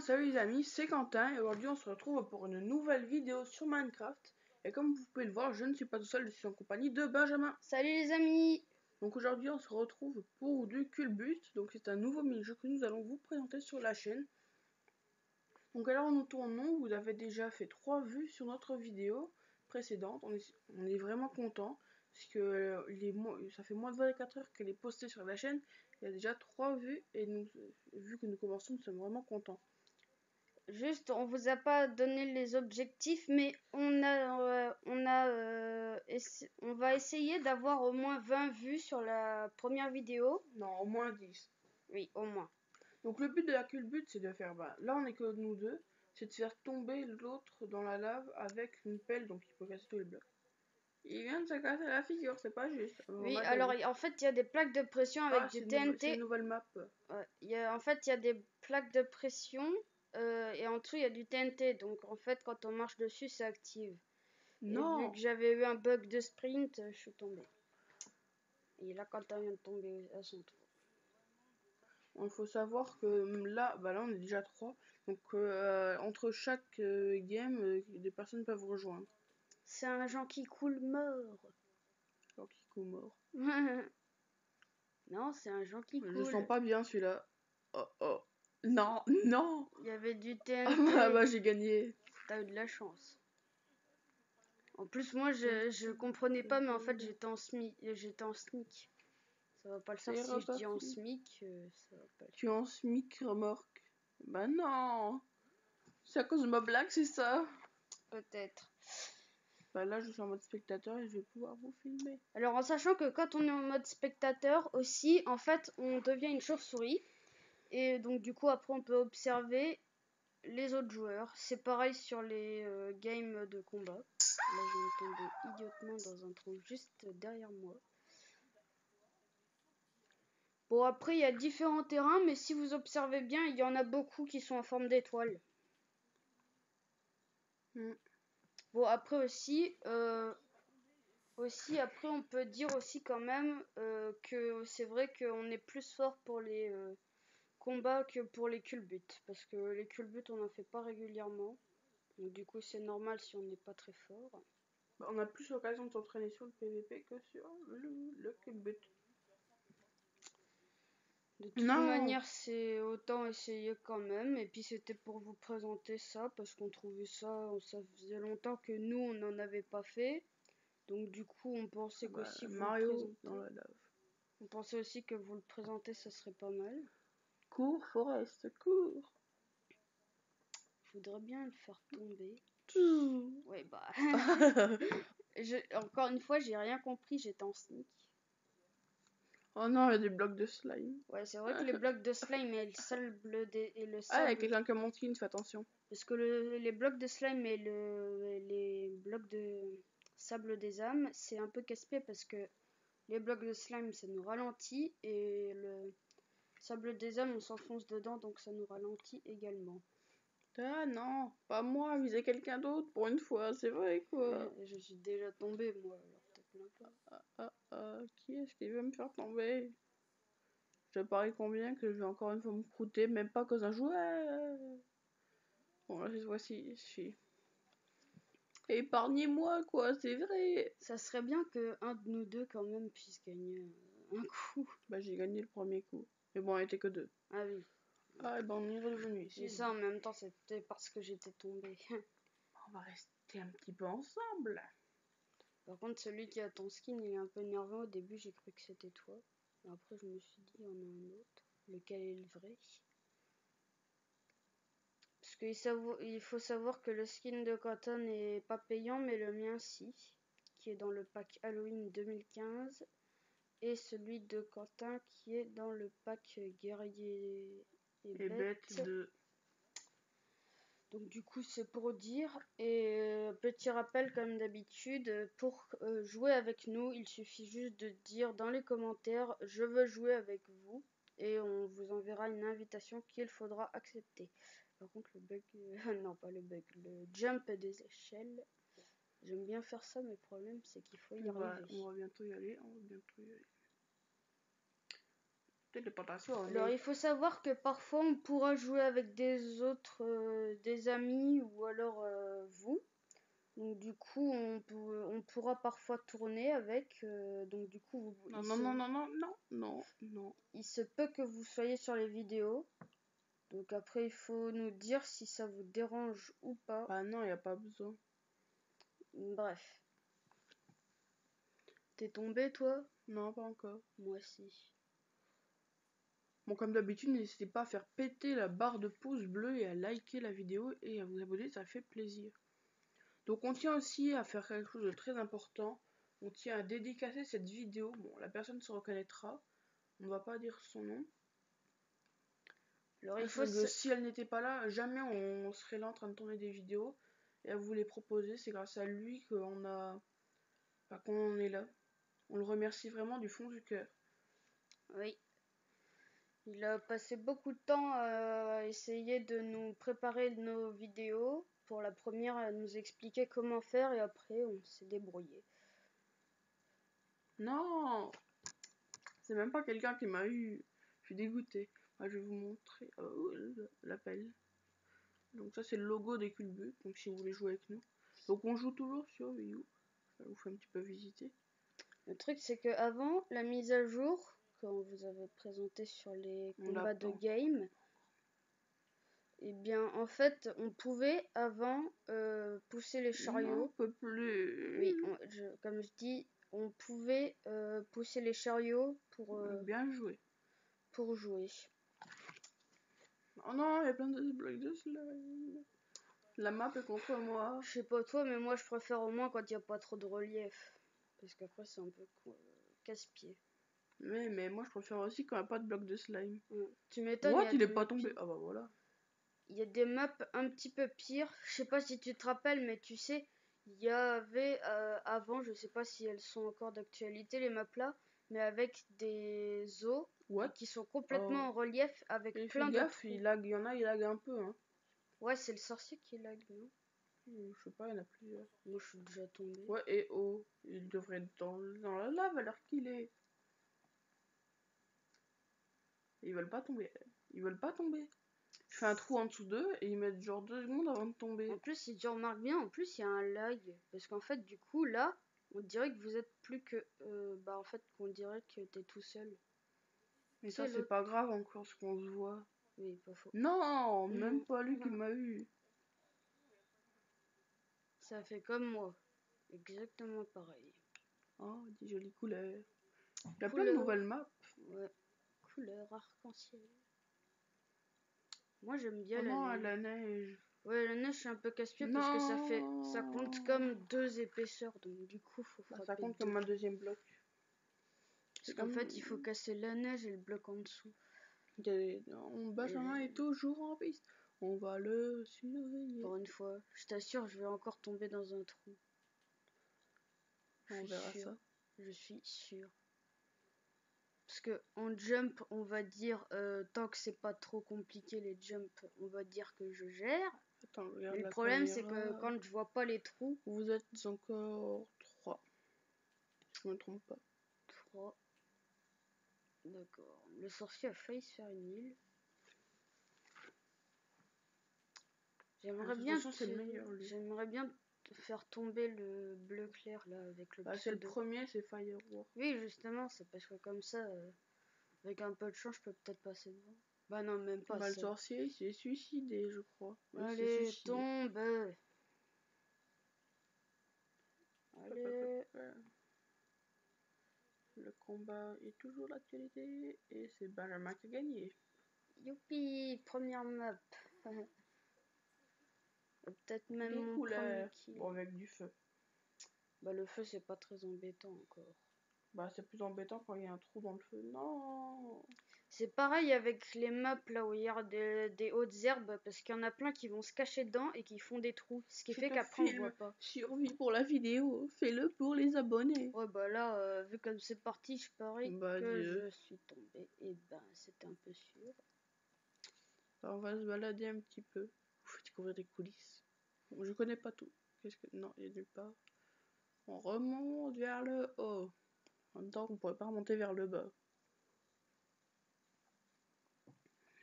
salut les amis, c'est Quentin et aujourd'hui on se retrouve pour une nouvelle vidéo sur Minecraft. Et comme vous pouvez le voir, je ne suis pas tout seul, je suis en compagnie de Benjamin. Salut les amis. Donc aujourd'hui on se retrouve pour du culbute. Donc c'est un nouveau mini-jeu que nous allons vous présenter sur la chaîne. Donc alors nous tournons, vous avez déjà fait 3 vues sur notre vidéo précédente. On est vraiment content parce que ça fait moins de 24 heures qu'elle est postée sur la chaîne. Il y a déjà 3 vues et vu que nous commençons, nous sommes vraiment contents. Juste, on vous a pas donné les objectifs, mais on va essayer d'avoir au moins 20 vues sur la première vidéo. Non, au moins 10. Oui, au moins. Donc le but de la culbute, c'est de faire, là on est que nous deux, c'est de faire tomber l'autre dans la lave avec une pelle, donc il peut casser tous les blocs. Il vient de se casser la figure, c'est pas juste. Oui, alors en fait, il y a des plaques de pression avec du TNT. C'est une nouvelle map. Ouais, en fait, il y a des plaques de pression et en dessous, il y a du TNT. Donc en fait, quand on marche dessus, ça active. Non. Et vu que j'avais eu un bug de sprint, je suis tombée. Et là, quand on vient de tomber à son tour. Il faut savoir que là on est déjà 3. Donc entre chaque game, des personnes peuvent rejoindre. C'est un Jean qui coule mort. Jean qui coule mort. Non, c'est un Jean qui coule. Je sens pas bien celui-là. Oh oh. Non, non. Il y avait du TNT. Ah bah j'ai gagné. T'as eu de la chance. En plus, moi, je comprenais pas, mais en fait, j'étais en sneak. Ça va pas le faire si je dis en SMIC, ça va pas le faire. Tu es en SMIC, remorque? Bah non. C'est à cause de ma blague, c'est ça? Peut-être. Bah là, je suis en mode spectateur et je vais pouvoir vous filmer. Alors, en sachant que quand on est en mode spectateur aussi, en fait, on devient une chauve-souris. Et donc, du coup, après, on peut observer les autres joueurs. C'est pareil sur les games de combat. Là, je viens de tomber idiotement dans un trou juste derrière moi. Bon, après, il y a différents terrains, mais si vous observez bien, il y en a beaucoup qui sont en forme d'étoile. Bon, après aussi, après, on peut dire aussi quand même que c'est vrai qu'on est plus fort pour les combats que pour les culbutes. Parce que les culbutes, on n'en fait pas régulièrement. Donc, du coup, c'est normal si on n'est pas très fort. Bah, on a plus l'occasion de s'entraîner sur le PVP que sur le culbute. De toute manière, c'est autant essayer quand même. Et puis, c'était pour vous présenter ça, parce qu'on trouvait ça faisait longtemps que nous, on n'en avait pas fait. Donc, du coup, on pensait qu'aussi vous le présenter. Dans la lave. On pensait aussi que vous le présenter, ça serait pas mal. Cours, Forest, cours. Je voudrais bien le faire tomber. Ouais, bah. Encore une fois, j'ai rien compris, j'étais en sneak. Oh non, il y a des blocs de slime. Ouais, c'est vrai que les blocs de slime et le sable et le sable. Ah, il y a quelqu'un qui a mon skin, fais attention. Parce que les blocs de slime et les blocs de sable des âmes, c'est un peu casse-pied parce que les blocs de slime, ça nous ralentit et le sable des âmes, on s'enfonce dedans, donc ça nous ralentit également. Ah non, pas moi, visez quelqu'un d'autre pour une fois, c'est vrai quoi. Je suis déjà tombée, moi, alors te plains pas. Qui est-ce qui veut me faire tomber? Je parie combien que je vais encore une fois me croûter, même pas à cause d'un jouet. Bon, là, cette fois-ci, épargnez-moi, quoi, c'est vrai. Ça serait bien que un de nous deux, quand même, puisse gagner un coup. Bah, j'ai gagné le premier coup. Mais bon, il était que 2. Ah oui. Ah, et ben, on est revenu ici. Et ça, en même temps, c'était parce que j'étais tombée. On va rester un petit peu ensemble. Par contre, celui qui a ton skin, il est un peu énervant. Au début, j'ai cru que c'était toi. Et après, je me suis dit, il y en a un autre. Lequel est le vrai? Parce qu'il faut savoir que le skin de Quentin n'est pas payant, mais le mien, si. Qui est dans le pack Halloween 2015. Et celui de Quentin qui est dans le pack Guerrier et Bête. Donc du coup c'est pour dire, et petit rappel comme d'habitude, pour jouer avec nous, il suffit juste de dire dans les commentaires je veux jouer avec vous et on vous enverra une invitation qu'il faudra accepter. Par contre le bug, non pas le bug, le jump des échelles, j'aime bien faire ça mais le problème c'est qu'il faut y arriver. On va bientôt y aller, téléportation. Alors il faut savoir que parfois on pourra jouer avec des autres, des amis ou alors vous. Donc du coup on pourra parfois tourner avec. Donc du coup non. Il se peut que vous soyez sur les vidéos. Donc après il faut nous dire si ça vous dérange ou pas. Ah non, y a pas besoin. Bref. T'es tombé toi? Non, pas encore. Moi aussi. Bon, comme d'habitude, n'hésitez pas à faire péter la barre de pouce bleu et à liker la vidéo et à vous abonner, ça fait plaisir. Donc on tient aussi à faire quelque chose de très important. On tient à dédicacer cette vidéo. Bon, la personne se reconnaîtra. On ne va pas dire son nom. Alors Si elle n'était pas là, jamais on serait là en train de tourner des vidéos et à vous les proposer. C'est grâce à lui qu'on qu'on est là. On le remercie vraiment du fond du cœur. Oui. Il a passé beaucoup de temps à essayer de nous préparer nos vidéos. Pour la première, à nous expliquer comment faire et après, on s'est débrouillé. Non, c'est même pas quelqu'un qui m'a eu. Je suis dégoûtée. Je vais vous montrer l'appel. Donc ça c'est le logo des Culbut. Donc si vous voulez jouer avec nous. Donc on joue toujours sur Wii U. Je vous fais un petit peu visiter. Le truc c'est que avant la mise à jour, qu'on vous avait présenté sur les combats de game, et bien en fait on pouvait avant pousser les chariots. Non, on peut plus. Oui, comme je dis, on pouvait pousser les chariots pour bien jouer. Pour jouer. Oh non, il y a plein de blocs de slime. La map est contre moi. Je sais pas toi, mais moi je préfère au moins quand il n'y a pas trop de relief. Parce qu'après c'est un peu casse-pied. Mais moi je préfère aussi quand il n'y a pas de blocs de slime. Tu m'étonnes. What, il est pas tombé. Ah bah voilà. Il y a des maps un petit peu pires. Je sais pas si tu te rappelles, mais tu sais, il y avait avant, je sais pas si elles sont encore d'actualité les maps là, mais avec des eaux qui sont complètement en relief avec plein de trous. Il lag, il y en a, il lag un peu. Hein. Ouais, c'est le sorcier qui lag, non? Je sais pas, il y en a plusieurs. Moi je suis déjà tombé. Ouais, et oh, il devrait être dans la lave alors qu'il est. Ils veulent pas tomber. Ils veulent pas tomber. Je fais un trou en dessous d'eux et ils mettent genre 2 secondes avant de tomber. En plus, si tu remarques bien, en plus il y a un lag. Parce qu'en fait, du coup, là, on dirait que vous êtes plus que. En fait, qu'on dirait que t'es tout seul. Mais ça, c'est pas grave encore ce qu'on se voit. Oui, pas faux. Non, même pas lui qui m'a eu. Ça fait comme moi. Exactement pareil. Oh, des jolies couleurs. Il y a plein de nouvelles maps. Ouais. Couleur arc-en-ciel. Moi, j'aime bien la neige. La neige. Ouais, la neige, c'est un peu casse-pied parce que ça compte comme 2 épaisseurs. Donc, du coup, faut frapper. Ça compte comme un deuxième bloc. Parce qu'en fait, il faut casser la neige et le bloc en dessous. Benjamin est toujours en piste. On va le surveiller. Pour une fois, je t'assure, je vais encore tomber dans un trou. On verra ça. Je suis sûre. Parce que en jump, on va dire, tant que c'est pas trop compliqué les jumps, on va dire que je gère. Attends, regarde. Mais le problème, c'est que quand je vois pas les trous. Vous êtes encore 3. Je me trompe pas. 3. D'accord. Le sorcier a failli se faire une île. J'aimerais bien te faire tomber le bleu clair là avec le c'est le premier, c'est Firewall. Oui, justement, c'est parce que comme ça, avec un peu de chance, je peux peut-être passer devant. Bah non, même pas. Le sorcier, il s'est suicidé, je crois. Allez, tombe. Allez. Le combat est toujours l'actualité et c'est Benjamin qui a gagné. Youpi, première map. Peut-être même des mon couleurs. premier kill. Bon, avec du feu. Bah le feu, c'est pas très embêtant encore. Bah c'est plus embêtant quand il y a un trou dans le feu. Non. C'est pareil avec les maps là où il y a des hautes herbes parce qu'il y en a plein qui vont se cacher dedans et qui font des trous. Ce qui fait qu'après on voit pas. Survie pour la vidéo, fais-le pour les abonnés. Ouais bah là, vu comme c'est parti, je parie que je suis tombée. Et ben c'était un peu sûr. Alors, on va se balader un petit peu. Vous faites découvrir des coulisses. Bon, je connais pas tout. Non, il y a nulle part. On remonte vers le haut. En même temps, on pourrait pas remonter vers le bas.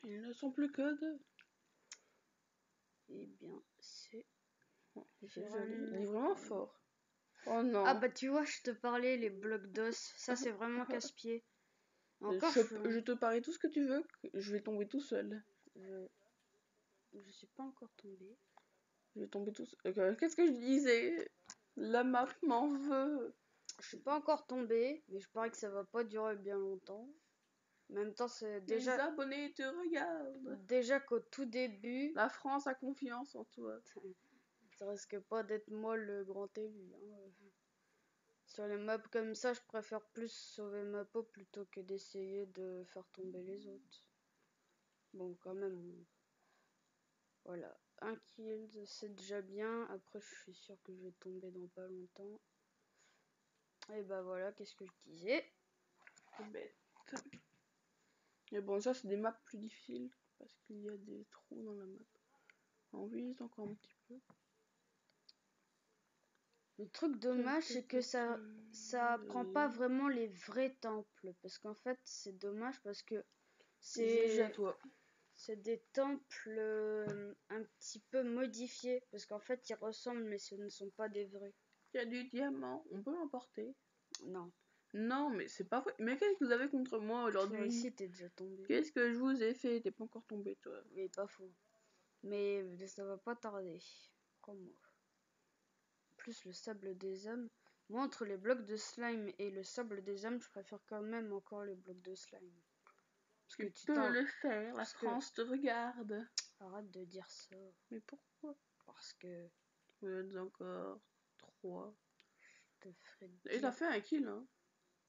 Ils ne sont plus que 2. Eh bien, c'est... C'est joli. Il est vraiment fort. Oh non. Ah bah tu vois, je te parlais, les blocs d'os, ça c'est vraiment casse-pied. Encore, je te parie tout ce que tu veux, je vais tomber tout seul. Je suis pas encore tombée. Je vais tomber tout seul. Qu'est-ce que je disais? La map m'en veut. Je suis pas encore tombée, mais je parie que ça va pas durer bien longtemps. En même temps, c'est déjà... Les abonnés te regardent. Déjà qu'au tout début... La France a confiance en toi. Ça risque pas d'être moi le grand élu. Hein. Sur les maps comme ça, je préfère plus sauver ma peau plutôt que d'essayer de faire tomber les autres. Bon, quand même. Voilà. Un kill, c'est déjà bien. Après, je suis sûre que je vais tomber dans pas longtemps. Et bah voilà, qu'est-ce que je disais? C'est bête. Mais bon, ça, c'est des maps plus difficiles. Parce qu'il y a des trous dans la map. On vise encore un petit peu. Le truc dommage, c'est que ça prend pas vraiment les vrais temples. Parce qu'en fait, c'est dommage parce que c'est à toi. C'est des temples un petit peu modifiés. Parce qu'en fait, ils ressemblent, mais ce ne sont pas des vrais. Il y a du diamant. On peut l'emporter? Non. Non, mais c'est pas vrai. Mais qu'est-ce que vous avez contre moi aujourd'hui? Ici, t'es déjà tombé. Qu'est-ce que je vous ai fait? T'es pas encore tombé, toi. Oui, pas faux. Mais ça va pas tarder. Crois-moi. Plus le sable des âmes. Moi, entre les blocs de slime et le sable des âmes, je préfère quand même encore les blocs de slime. Parce que tu peux le faire, la France te regarde. Arrête de dire ça. Mais pourquoi? Parce que... Vous êtes encore 3. Je te ferai dire... Et t'as fait un kill, hein?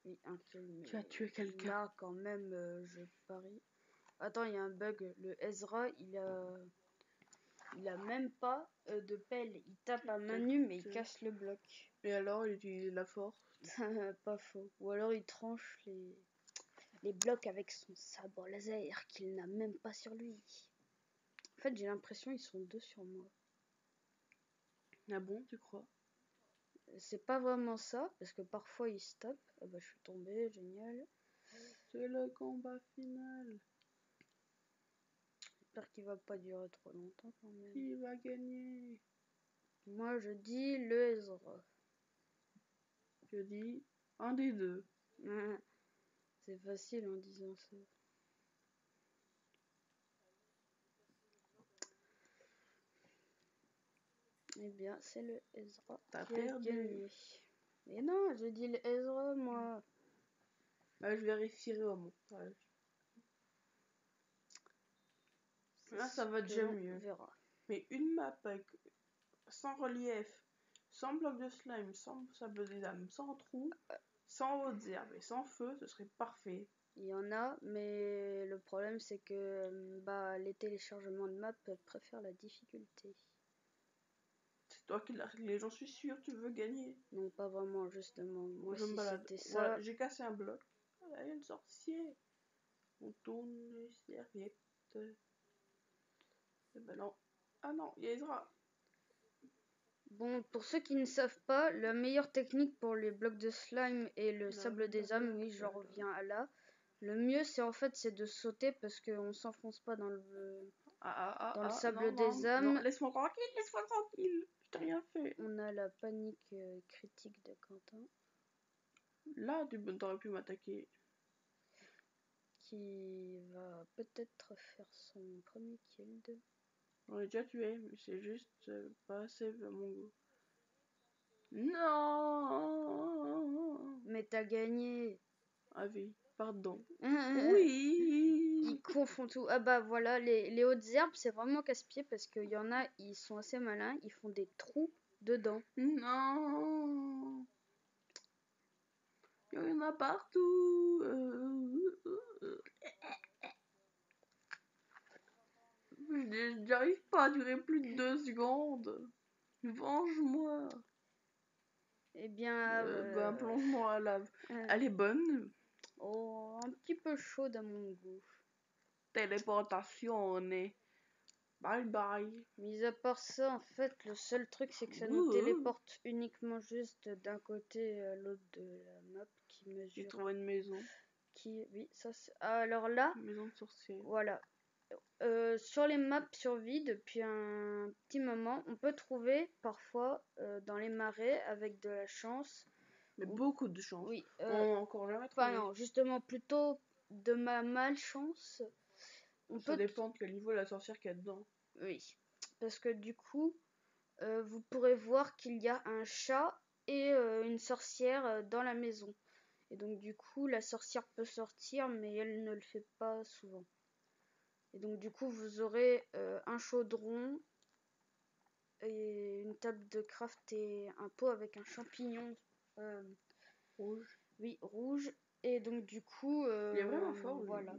Oui, un kill. Mais tu as tué quelqu'un. Là, quand même, je parie. Attends, il y a un bug. Le Ezra, il a même pas de pelle. Il tape à main nue, mais il casse le bloc. Et alors, il utilise la force? Pas faux. Ou alors, il tranche les blocs avec son sabre laser qu'il n'a même pas sur lui. En fait, j'ai l'impression qu'ils sont 2 sur moi. Ah bon, tu crois? C'est pas vraiment ça, parce que parfois il se tape. Ah bah, je suis tombée, génial. C'est le combat final. J'espère qu'il va pas durer trop longtemps quand même. Qui va gagner? Moi, je dis le Ezra. Je dis un des deux. C'est facile en disant ça. Eh bien, c'est le Ezra qui a gagné. Mais non, j'ai dit le Ezra, moi. Bah, je vérifierai au montage. Là, ça va déjà mieux. Verra. Mais une map avec sans relief, sans bloc de slime, sans sable des âmes, sans trou, sans hautes herbes et sans feu, ce serait parfait. Il y en a, mais le problème c'est que les téléchargements de maps préfèrent la difficulté. C'est toi qui l'as réglé, j'en suis sûre, tu veux gagner. Non, pas vraiment, justement. Moi, je si me balade. c'était ça... Voilà, j'ai cassé un bloc. Voilà, il y a le sorcier. On tourne les serviettes. Eh ben non. Ah non, il y a Ezra. Bon, pour ceux qui ne savent pas, la meilleure technique pour les blocs de slime et le sable des âmes, oui, j'en reviens à là. Le mieux, c'est de sauter parce qu'on s'enfonce pas dans le sable des âmes. Non, laisse-moi tranquille, je t'ai rien fait. On a la panique critique de Quentin. Là, t'aurais pu m'attaquer. Qui va peut-être faire son premier kill. On l'a déjà tué, mais c'est juste pas assez à mon goût. Non. Mais t'as gagné. Ah oui, pardon. Oui. Ils confondent tout. Ah bah voilà, les hautes herbes, c'est vraiment casse-pied parce qu'il y en a, ils sont assez malins, ils font des trous dedans. Non. Il y en a partout. J'arrive pas à durer plus de 2 secondes. Venge-moi. Eh bien... plonge-moi à lave. Elle est bonne. Oh, un petit peu chaude à mon goût. Téléportation, on est. Bye bye. Mis à part ça, en fait, le seul truc, c'est que ça nous téléporte uniquement juste d'un côté à l'autre de la map qui mesure. J'ai trouvé une maison. Oui, ça c'est... Alors là... Une maison de sorcier. Voilà. sur les maps survie depuis un petit moment, on peut trouver parfois dans les marais avec de la chance. Mais beaucoup de chance. Oui. On a encore jamais Enfin trouvé. non, justement plutôt de ma malchance. Ça dépend de quel niveau la sorcière qu'il y a dedans. Oui, parce que du coup, vous pourrez voir qu'il y a un chat et une sorcière dans la maison. Et donc du coup, la sorcière peut sortir, mais elle ne le fait pas souvent. Et donc du coup, vous aurez un chaudron et une table de craft et un pot avec un champignon rouge. Oui, rouge. Et donc du coup, il est vraiment fort. Voilà.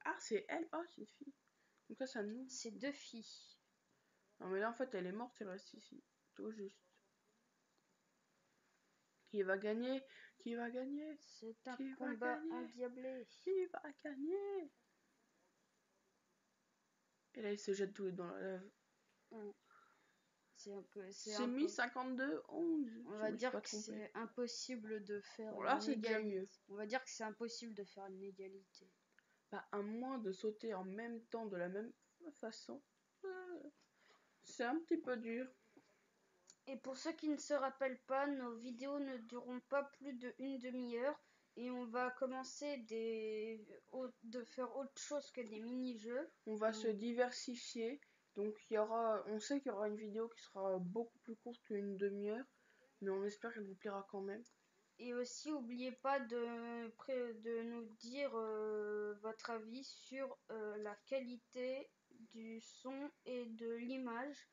Ah, c'est elle. Ah, c'est une fille. Donc là, ça nous. C'est 2 filles. Non, mais là, en fait, elle est morte. Elle reste ici. Tout juste. Qui va gagner? Qui va gagner? C'est un combat endiablé. Qui va gagner? Et là, il se jette tout dans la lave. C'est mis 52-11. On va dire que c'est impossible de faire une égalité. On va dire que c'est impossible de faire une égalité. Bah, à moins de sauter en même temps de la même façon. C'est un petit peu dur. Et pour ceux qui ne se rappellent pas, nos vidéos ne dureront pas plus d'une demi-heure. Et on va commencer de faire autre chose que des mini-jeux. On va se diversifier. Donc on sait qu'il y aura une vidéo qui sera beaucoup plus courte qu'une demi-heure. Mais on espère qu'elle vous plaira quand même. Et aussi, n'oubliez pas de nous dire votre avis sur la qualité du son et de l'image.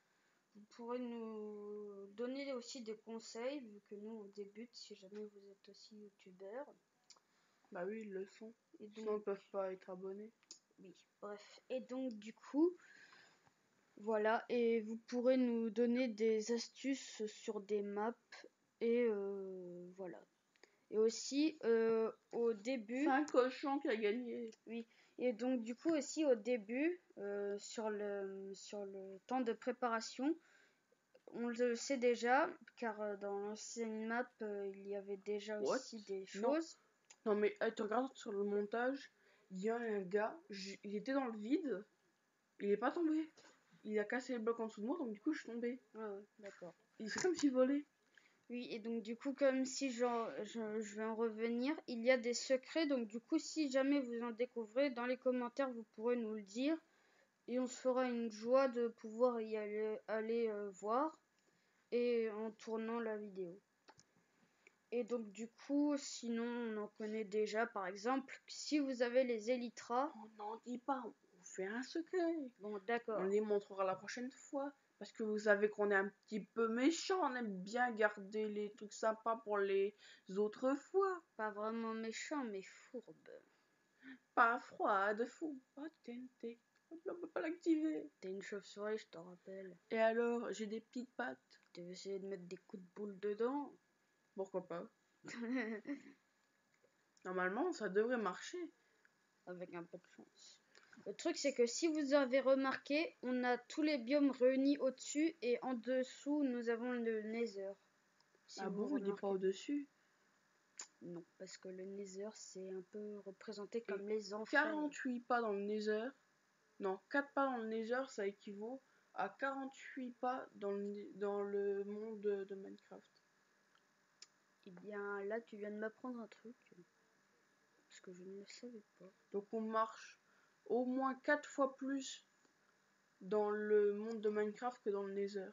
Vous pourrez nous donner aussi des conseils, vu que nous on débute, si jamais vous êtes aussi youtubeur. Bah oui, ils le sont. Et donc, sinon ils peuvent pas être abonnés. Oui, bref. Et donc du coup, voilà. Et vous pourrez nous donner des astuces sur des maps. Et voilà. Et aussi, au début... C'est un cochon qui a gagné. Oui. Et donc du coup aussi au début, sur le temps de préparation, on le sait déjà, car dans l'ancienne map, il y avait déjà aussi des choses. Non mais tu regardes sur le montage, il y a un gars, il était dans le vide, il est pas tombé. Il a cassé le bloc en dessous de moi, donc du coup je suis tombée. Ah ouais, d'accord. Il fait comme s'il volait. Oui, et donc du coup, comme si je vais en revenir, il y a des secrets, donc du coup, si jamais vous en découvrez, dans les commentaires, vous pourrez nous le dire. Et on se fera une joie de pouvoir y aller voir, et en tournant la vidéo. Et donc du coup, sinon, on en connaît déjà, par exemple, si vous avez les Elytras... On n'en dit pas, on fait un secret. Bon, d'accord. On les montrera la prochaine fois. Parce que vous savez qu'on est un petit peu méchant, on aime bien garder les trucs sympas pour les autres fois. Pas vraiment méchant, mais fourbe. Pas froide, fou. Oh, TNT. On peut pas l'activer. T'es une chauve-souris, je te rappelle. Et alors, j'ai des petites pattes. Tu veux essayer de mettre des coups de boule dedans? Pourquoi pas? Normalement, ça devrait marcher. Avec un peu de chance. Le truc, c'est que si vous avez remarqué, on a tous les biomes réunis au-dessus et en dessous, nous avons le Nether. Si bon, il n'est pas au-dessus? Non, parce que le Nether, c'est un peu représenté comme les enfers. 48 pas dans le Nether. Non, 4 pas dans le Nether, ça équivaut à 48 pas dans le monde de Minecraft. Eh bien, là, tu viens de m'apprendre un truc. Parce que je ne le savais pas. Donc on marche au moins 4 fois plus dans le monde de Minecraft que dans le Nether.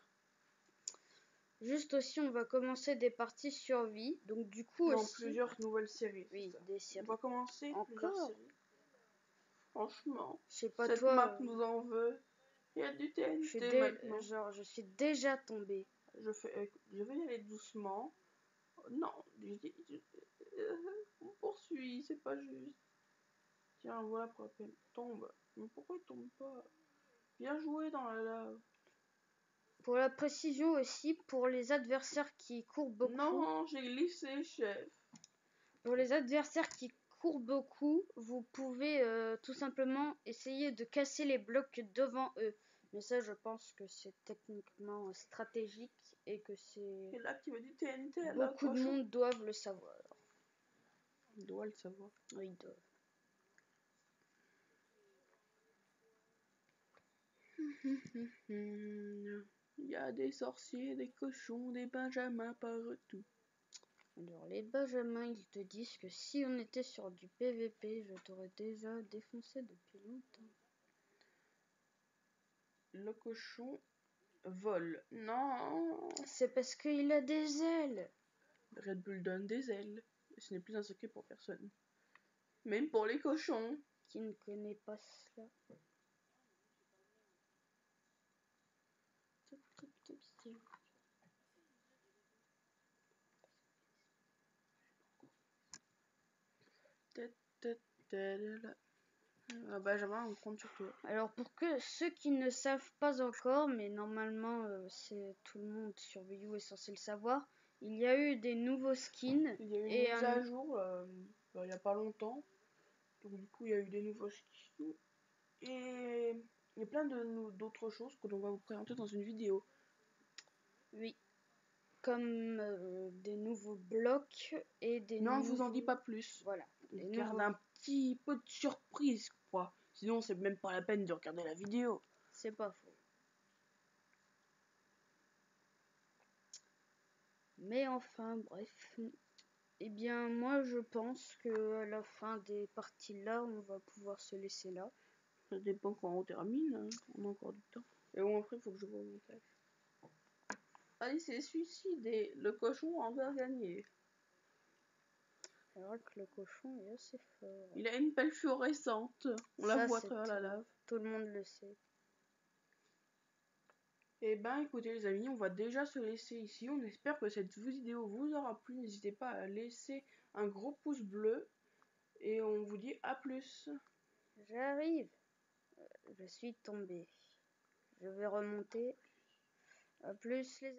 Juste aussi, on va commencer des parties survie. Donc du coup aussi... plusieurs nouvelles séries. Oui, des séries. On va commencer plusieurs séries. Franchement, je sais pas, cette map nous en veut. Il y a du TNT maintenant. Je suis déjà tombée. Je vais y aller doucement. Non, on poursuit, c'est pas juste. Tiens, voilà pour la peine. Tombe. Mais pourquoi il tombe pas? Bien joué dans la lave. Pour la précision aussi, pour les adversaires qui courent beaucoup... Non, j'ai glissé, chef. Pour les adversaires qui courent beaucoup, vous pouvez tout simplement essayer de casser les blocs devant eux. Mais ça, je pense que c'est techniquement stratégique et que c'est... Et là, tu veux du TNT. Beaucoup de monde doivent le savoir. Il doit le savoir. Oui, ils doivent. Il y a des sorciers, des cochons, des benjamins partout. Alors les benjamins, ils te disent que si on était sur du PVP, je t'aurais déjà défoncé depuis longtemps. Le cochon vole. Non. C'est parce qu'il a des ailes. Red Bull donne des ailes. Ce n'est plus un secret pour personne. Même pour les cochons. Qui ne connaît pas cela? Benjamin, on compte sur toi. Alors pour que ceux qui ne savent pas encore, mais normalement c'est tout le monde sur Wii U est censé le savoir, il y a eu des nouveaux skins. Il y a eu une et mise à jour il n'y a pas longtemps. Donc du coup il y a eu des nouveaux skins. Et il y a plein d'autres choses que l'on va vous présenter dans une vidéo. Oui. Comme des nouveaux blocs et des Mais on nouveaux... vous en dit pas plus. Voilà. On garde un petit peu de surprise, quoi. Sinon c'est même pas la peine de regarder la vidéo. C'est pas faux. Mais enfin, bref. Eh bien, moi, je pense que à la fin des parties là, on va pouvoir se laisser là. Ça dépend quand on termine, hein. On a encore du temps. Et bon, après, il faut que je vois le montage. Ah, il s'est suicidé. Le cochon a encore gagné. C'est vrai que le cochon est assez fort. Il a une pelle fluorescente. On la voit à travers la lave. Tout le monde le sait. Et ben écoutez les amis, on va déjà se laisser ici. On espère que cette vidéo vous aura plu. N'hésitez pas à laisser un gros pouce bleu. Et on vous dit à plus. J'arrive. Je suis tombée. Je vais remonter. À plus les amis.